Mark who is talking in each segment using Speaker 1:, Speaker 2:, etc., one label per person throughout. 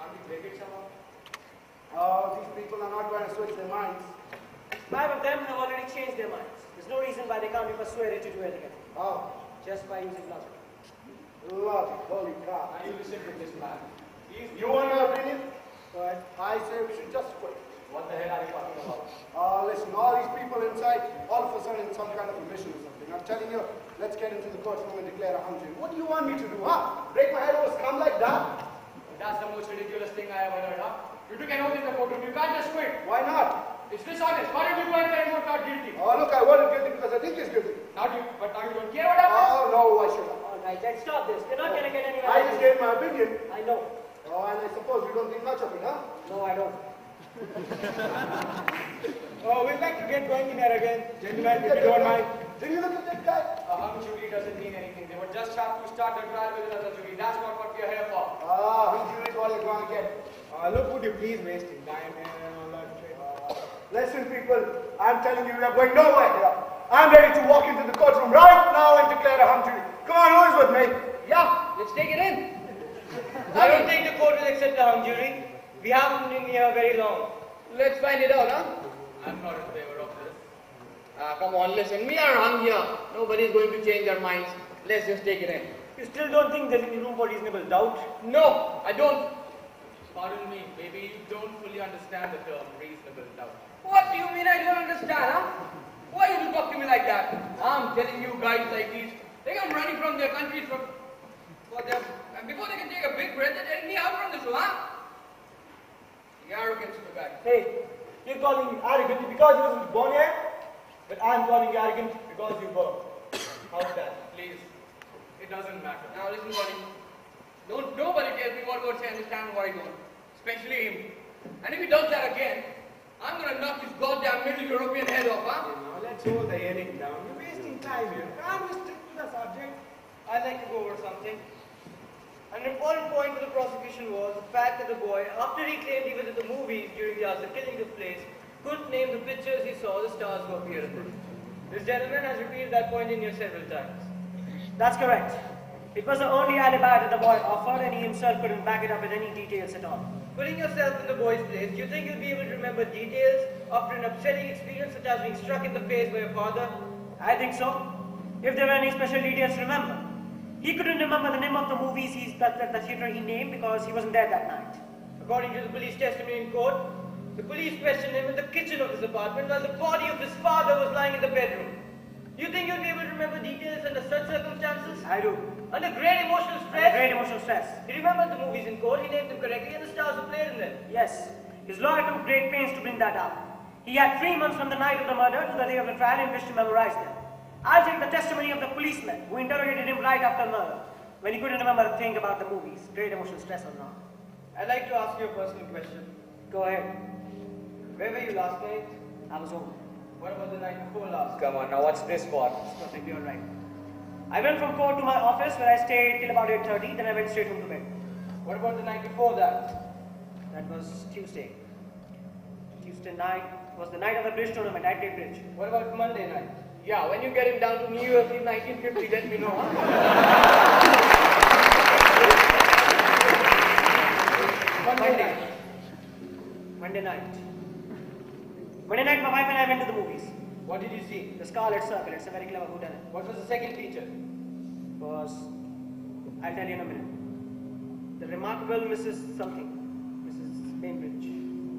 Speaker 1: Can't we break it somehow?
Speaker 2: Oh, these people are not going to switch their minds.
Speaker 3: 5 of them have already changed their minds. There's no reason why they can't be persuaded to do it again.
Speaker 2: Oh,
Speaker 3: Just by using logic.
Speaker 2: logic, holy cow.
Speaker 1: Now you listen to this man.
Speaker 2: You want my opinion? But I say we should just quit.
Speaker 1: What the hell are you talking about?
Speaker 2: Listen, all these people inside, all of us are in some kind of a mission or something. I'm telling you, let's get into the courtroom and declare a hung jury. What do you want me to do, huh? Break my head over scum like that?
Speaker 1: That's the most ridiculous thing I ever heard, huh? You took an oath in the courtroom. You can't just quit.
Speaker 2: Why not?
Speaker 1: It's dishonest. Why don't you go and say you're not guilty?
Speaker 2: Oh, look, I voted guilty because I think he's guilty.
Speaker 1: But now you don't care what happens?
Speaker 2: Oh, no, why should I?
Speaker 3: Alright, let's stop this. We're not going to get anywhere.
Speaker 2: I just gave my opinion.
Speaker 3: I know.
Speaker 2: Oh, and I suppose you don't think much of it, huh?
Speaker 3: No, I don't.
Speaker 4: Oh, we'd like to get going in here again. Gentlemen, if you don't mind.
Speaker 2: Did you look at that guy?
Speaker 1: A hung jury doesn't mean anything. They would just have to start the trial with another jury. That's not what we're here for.
Speaker 2: Hung jury is what you're going to get.
Speaker 4: Look, would you please waste your time and all that shit.
Speaker 2: Listen, people, I'm telling you, we are going nowhere here. I'm ready to walk into the courtroom right now and declare a hung jury. Come on, who is with me?
Speaker 3: Yeah, let's take it in. I don't think the court will accept the hung jury. We haven't been here very long.
Speaker 5: Let's find it out, huh?
Speaker 1: I'm not in favor of this.
Speaker 5: Come on, listen. We are hung here. Nobody's going to change their minds. Let's just take it in.
Speaker 3: You still don't think there's any room for reasonable doubt?
Speaker 5: No, I don't.
Speaker 1: Pardon me, maybe you don't fully understand the term reasonable doubt.
Speaker 5: What do you mean I don't understand, huh? Why you talk to me like that? I'm telling you guys like these. They come running from their countries and before they can take a big breath, they're taking me out from this one, huh? The arrogance of the guy.
Speaker 4: Hey, you're calling me arrogant because you wasn't born here? But I'm calling you arrogant because you were. How's that?
Speaker 1: Please, it doesn't matter.
Speaker 5: Now listen, buddy. Nobody tells me what words I understand and what I don't. Especially him. And if he does that again, I'm gonna knock his goddamn Middle European head off, huh?
Speaker 4: Now let's hold the hearing down. You're wasting time here. Can't we stick to the subject?
Speaker 3: I'd like to go over something. An important point for the prosecution was the fact that the boy, after he claimed he was at the movies during the hours the killing took place, couldn't name the pictures he saw the stars who appeared in them. This gentleman has repeated that point in here several times. That's correct. It was the only alibi that the boy offered, and he himself couldn't back it up with any details at all. Putting yourself in the boy's place, do you think you'll be able to remember details after an upsetting experience such as being struck in the face by your father? I think so. If there were any special details to remember. He couldn't remember the name of the movies the theater he named because he wasn't there that night. According to the police testimony in court, the police questioned him in the kitchen of his apartment while the body of his father was lying in the bedroom. Do you think you'll be able to remember details under such circumstances? I do. Under great emotional stress? Under great emotional stress. He remembered the movies in court, he named them correctly, and the stars who played in them. Yes. His lawyer took great pains to bring that up. He had 3 months from the night of the murder to the day of the trial in which to memorize them. I'll take the testimony of the policeman who interrogated him right after murder, when he couldn't remember a thing about the movies, great emotional stress or not. I'd like to ask you a personal question. Go ahead. Where were you last night? I was home. What about the night before last?
Speaker 1: Come on, now what's this for?
Speaker 3: That's perfectly alright. I went from court to my office where I stayed till about 8:30, then I went straight home to bed.
Speaker 1: What about the night before that?
Speaker 3: That was Tuesday. Tuesday night was the night of the bridge tournament. I played bridge.
Speaker 1: What about Monday night?
Speaker 5: Yeah, when you get him down to New Year's Eve 1950, let me know, huh?
Speaker 3: Monday night. Monday night. Monday night, my wife and I went to the movies.
Speaker 1: What did you see?
Speaker 3: The Scarlet Circle. It's a very clever whodunit.
Speaker 1: What was the second feature?
Speaker 3: I'll tell you in a minute. The Remarkable Mrs. something. Mrs. Bainbridge.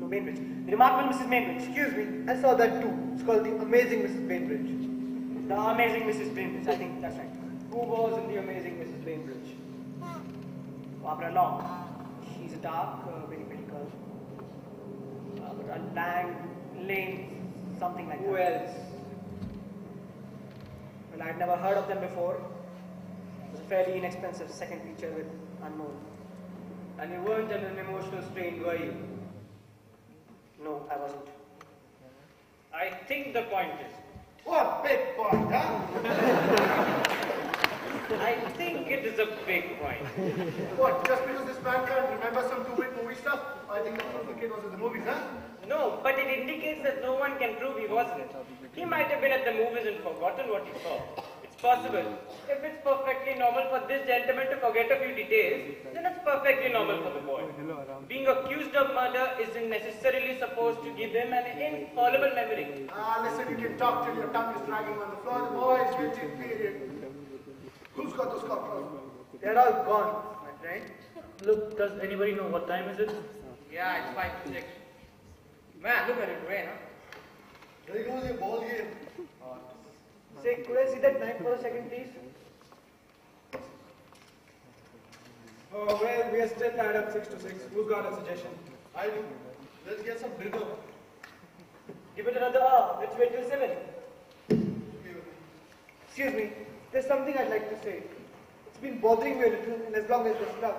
Speaker 3: No, Bainbridge. The Remarkable Mrs. Bainbridge.
Speaker 4: Excuse me, I saw that too. It's called The Amazing Mrs. Bainbridge.
Speaker 3: The Amazing Mrs. Bainbridge. I think that's right.
Speaker 1: Who was in the Amazing Mrs. Bainbridge?
Speaker 3: Barbara Long. She's a dark, very pretty girl. But a lame, something like that.
Speaker 1: Who else?
Speaker 3: Well, I'd never heard of them before. It was a fairly inexpensive second feature with unknown.
Speaker 1: And you weren't under an emotional strain, were you?
Speaker 3: No, I wasn't.
Speaker 1: I think the point is.
Speaker 2: What big point, huh?
Speaker 1: I think it is a big point.
Speaker 2: What, just because this man can't remember some two-bit movie stuff, I think the kid was at the movies, huh?
Speaker 3: No, but it indicates that no one can prove he wasn't. He might have been at the movies and forgotten what he saw. It's possible. If it's perfectly normal for this gentleman to forget a few details, then it's perfectly normal for the boy. Being accused of murder isn't necessarily supposed to give him an infallible memory.
Speaker 2: Listen, you can talk till your tongue is dragging on the floor. The boy is guilty, period. Who's got those cockroaches?
Speaker 4: They're all gone, my friend. Look, does anybody know what time is it?
Speaker 5: Yeah, it's 5 to 6. Man, look at it rain, huh?
Speaker 2: There goes your ball game.
Speaker 4: Say, could I see that knife for a second, please?
Speaker 1: Oh, well, we are still tied up 6 to 6. Who's got a suggestion?
Speaker 2: I do. Let's get some dinner.
Speaker 4: Give it another hour. Let's wait till 7. Excuse me. There's something I'd like to say. It's been bothering me a little, and as long as we're stuck.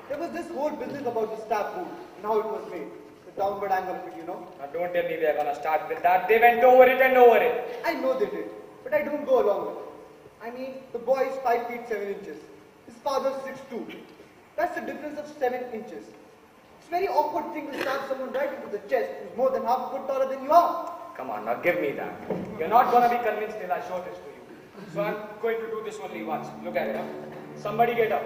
Speaker 4: There was this whole business about the stab wound and how it was made. The downward angle of it, you know.
Speaker 5: Now don't tell me we are gonna start with that. They went over it and over it.
Speaker 4: I know they did, but I don't go along with it. I mean, the boy is 5 feet 7 inches. His father's 6'2". That's a difference of 7 inches. It's a very awkward thing to stab someone right into the chest who's more than half a foot taller than you are.
Speaker 5: Come on, now give me that. You're not gonna be convinced till I show this to you. So I'm going to do this only once. Look at it, huh? Somebody get up.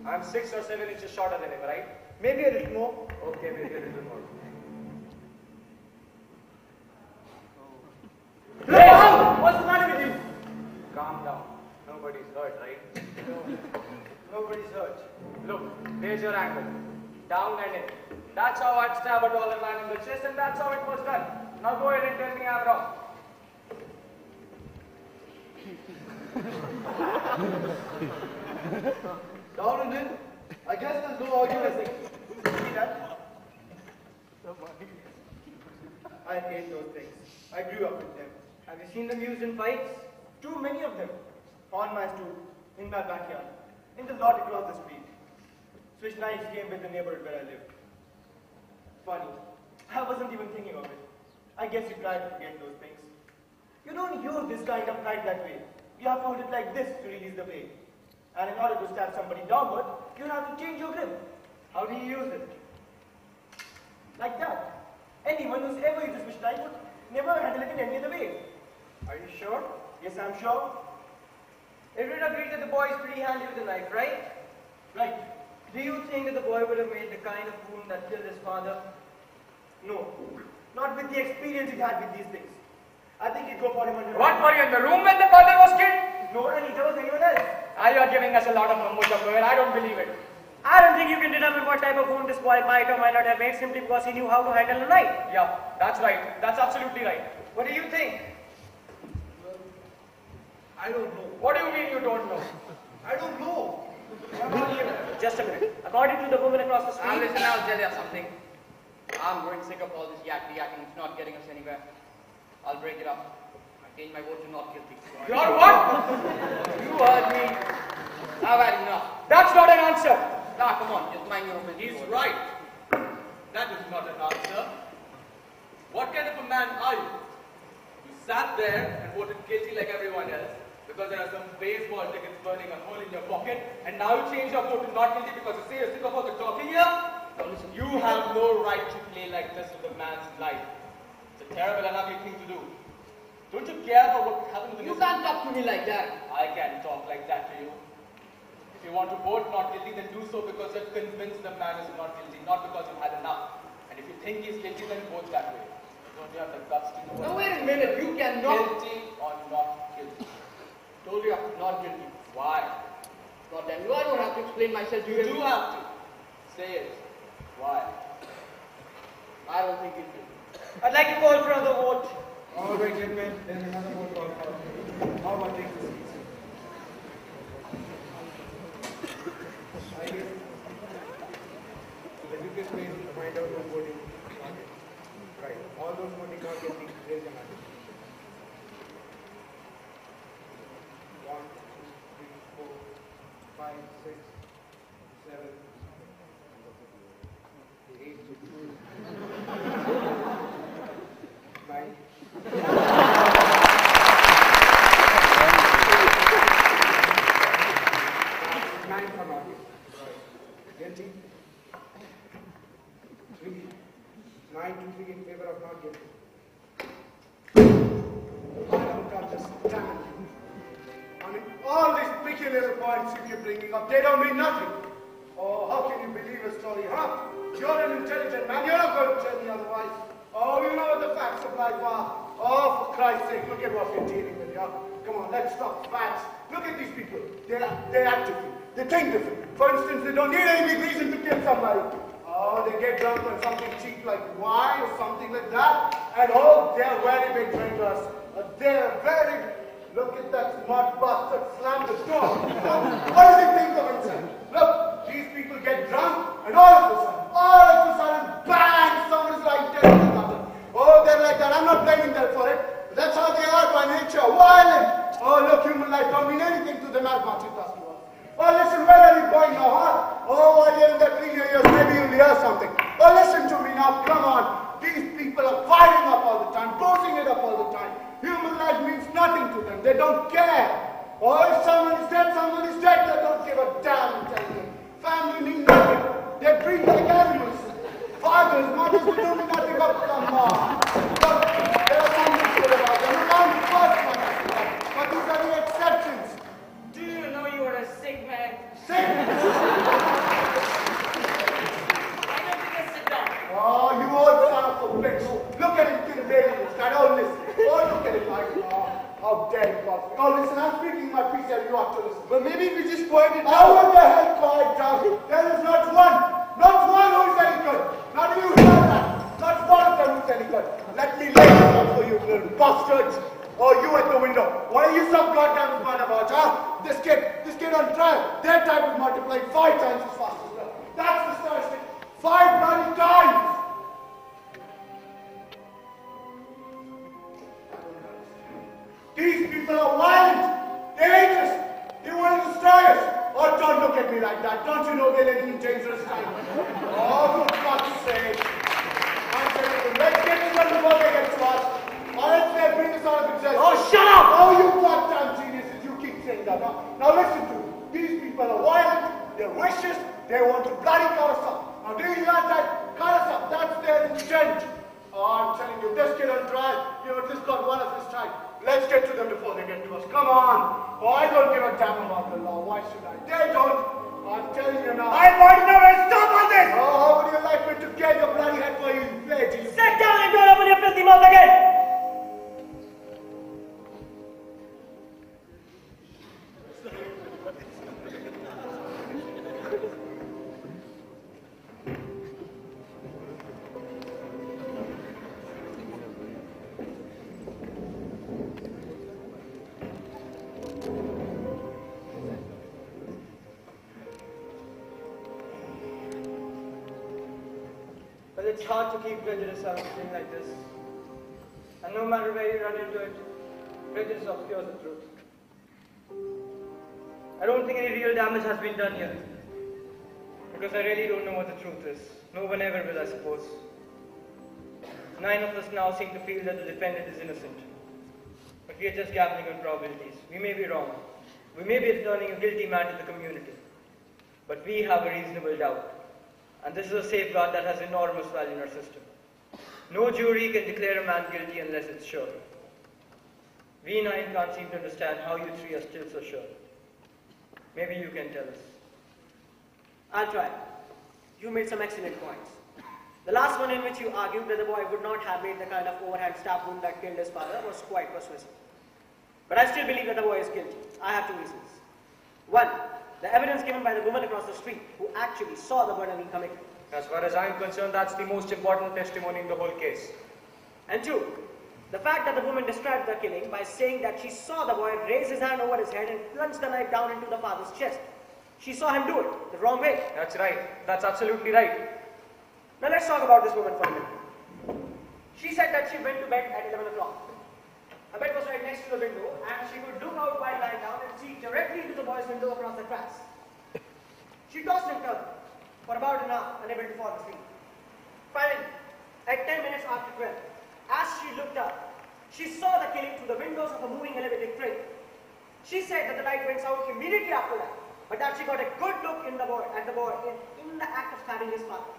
Speaker 5: I'm 6 or 7 inches shorter than him, right?
Speaker 4: Maybe a little more.
Speaker 5: Okay, maybe a little more.
Speaker 4: Hey, what's the matter with you?
Speaker 5: Calm down. Nobody's hurt, right?
Speaker 4: Nobody's hurt.
Speaker 5: Look, there's your angle. Down and in. That's how I'd stab a taller man in the chest, and that's how it was done. Now go ahead and tell me I'm wrong.
Speaker 2: Down and in. I guess there's no argument.
Speaker 4: See that? I hate those things. I grew up with them.
Speaker 3: Have you seen them used in fights?
Speaker 4: Too many of them. On my stoop, in my backyard, in the lot across the street. Switch knives came with the neighborhood where I lived. Funny, I wasn't even thinking of it. I guess you try to forget those things. You don't use this kind of knife that way. You have to hold it like this to release the blade. And in order to stab somebody downward, you have to change your grip. How do you use it? Like that. Anyone who's ever used a switch knife would never handle it in any other way.
Speaker 3: Are you sure?
Speaker 4: Yes, I'm sure.
Speaker 3: Everyone agreed that the boy is pretty handy with the knife, right?
Speaker 4: Right.
Speaker 3: Do you think that the boy would have made the kind of wound that killed his father?
Speaker 4: No. Not with the experience he had with these things. I think he'd go for him under.
Speaker 5: What, were you in the room when the father was killed?
Speaker 4: No, and neither was anyone else.
Speaker 5: Are you giving us a lot of mumbo jumbo, I don't believe it.
Speaker 3: I don't think you can determine what type of wound this boy might or might not have made simply because he knew how to handle a knife.
Speaker 5: Yeah, that's right. That's absolutely right.
Speaker 3: What do you think?
Speaker 2: I don't know.
Speaker 5: What do you mean you don't know?
Speaker 2: I don't know.
Speaker 3: Just a minute. According to the woman across the
Speaker 5: Now
Speaker 3: street,
Speaker 5: listen, I'll tell you something. I'm growing sick of all this yakking. It's not getting us anywhere. I'll break it up. I change my vote to not guilty. You're what? You heard me. I've had enough. That's not an answer. Nah, come on, just mind your own business.
Speaker 6: He's right. That is not an answer. What kind of a man are you? You sat there and voted guilty like everyone else because there are some baseball tickets burning a hole in your pocket, and now you change your vote to not guilty because you say you're sick of all the talking here? Now listen, you have no right to play like this with a man's life. It's a terrible and ugly thing to do. Don't you care about what happens to
Speaker 5: You can't talk to me like that.
Speaker 6: I can talk like that to you. If you want to vote not guilty, then do so because you're convinced the man is not guilty, not because you've had enough. And if you think he's guilty, then vote that way. Don't you have the guts to know?
Speaker 5: Now wait a minute, you cannot.
Speaker 6: Guilty or not guilty?
Speaker 5: Told you I'm not guilty.
Speaker 6: Why?
Speaker 5: God damn you, I don't have to explain myself to you.
Speaker 6: You do have to. Say it. Why?
Speaker 5: I don't think guilty.
Speaker 3: I'd like to call for another vote.
Speaker 1: All right, gentlemen, there's another vote call for. How about take this? I guess the education is to find out who's voting not guilty. Right. All those voting not guilty, raise your hand. 1, 2, 3, 4, 5, 6, 7, 8, 9. Nine for not guilty. Guilty. 3. 9 to 3 in favor of not guilty.
Speaker 2: points you keep bringing up, they don't mean nothing. Oh, how can you believe a story, huh? You're an intelligent man, you're not going to tell me otherwise. Oh, you know what the facts of life are. Oh, for Christ's sake, look at what we're dealing with here. Come on, let's talk facts. Look at these people. They act different. They think different. For instance, they don't need any big reason to kill somebody. Oh, they get drunk on something cheap like wine or something like that. And oh, they're very big drinkers. They're very... Look at that smart bastard slam the door. What does he think of himself? Look, these people get drunk and all of a sudden, bang, someone is like dead in the gutter. Oh, they're like that. I'm not blaming them for it. That's how they are by nature. Violent. Oh, look, human life don't mean anything to them as much as it does to us. Oh, listen, where are you going now, huh? Oh, while you're in that clean ears, maybe you'll hear something. Oh, listen to me now, come on. These people are firing up all the time, boasting it up all the time. Human life means nothing to them. They don't care. Oh, if someone is dead, someone is dead. They don't give a damn, I'm telling you. Family means nothing. They breathe like animals. Fathers, mothers, they don't mean nothing but come on. Look, there are some people about them. I'm the first one to say that. But these are the exceptions.
Speaker 3: Do you know you are a sick man?
Speaker 2: Sick?
Speaker 3: Why don't you just sit down?
Speaker 2: Oh, you old son of a bitch. Look at him kill Vedant this guy. Oh, listen. Oh, look at him like, oh, how dare you call me. Oh, listen, I'm speaking my piece and you have to listen. But maybe we just quiet it down. Oh, what the hell, quiet down? There is not one who is any good. Not even you hear that. Not one of them who is any good. Let me lay it out for you, little bastards. Oh, you at the window. What are you so goddamn smart about, huh? This kid on trial. Their time is multiplied 5 times as fast as well. That's the statistic. 5 bloody times. These people are violent. They hate us. They want to destroy us. Oh, don't look at me like that. Don't you know we're living in dangerous times? Oh, for God's sake. I'm telling you, let's get to them before they get to us. Or else they bring us out of existence.
Speaker 3: Oh, shut up!
Speaker 2: Oh, you goddamn geniuses. You keep saying that. Now listen to me. These people are violent. They're vicious. They want to bloody cut us up. Now do you hear that? Cut us up. That's their intent. Oh, I'm telling you, this kid on trial, you know, this got one of his time. Let's get to them before they get to us. Come on. Oh, I don't give a damn about the law. Why should I? They don't. I'm telling you now.
Speaker 3: I want to know where to stop on this!
Speaker 2: Oh, how would you like me to get your bloody head for you, lady?
Speaker 3: Sit down and don't open your filthy mouth again! But it's hard to keep prejudice out of a thing like this. And no matter where you run into it, prejudice obscures the truth. I don't think any real damage has been done here. Because I really don't know what the truth is. No one ever will, I suppose. 9 of us now seem to feel that the defendant is innocent. But we are just gambling on probabilities. We may be wrong. We may be returning a guilty man to the community. But we have a reasonable doubt. And this is a safeguard that has enormous value in our system. No jury can declare a man guilty unless it's sure. We 9 can't seem to understand how you 3 are still so sure. Maybe you can tell us.
Speaker 7: I'll try. You made some excellent points. The last one in which you argued that the boy would not have made the kind of overhand stab wound that killed his father was quite persuasive. But I still believe that the boy is guilty. I have 2 reasons. 1, the evidence given by the woman across the street who actually saw the murder being committed.
Speaker 6: As far as I'm concerned, that's the most important testimony in the whole case.
Speaker 7: And 2, the fact that the woman described the killing by saying that she saw the boy raise his hand over his head and plunge the knife down into the father's chest. She saw him do it the wrong way.
Speaker 6: That's right. That's absolutely right.
Speaker 7: Now let's talk about this woman for a minute. She said that she went to bed at 11 o'clock. Her bed was right next to the window and she could look out while lying down and see directly into the boy's window across the cracks. She tossed and turned for about an hour, unable to fall asleep. Finally, at 10 minutes after 12, as she looked up, she saw the killing through the windows of a moving elevated train. She said that the light went out immediately after that, but that she got a good look at the boy in the act of stabbing his father.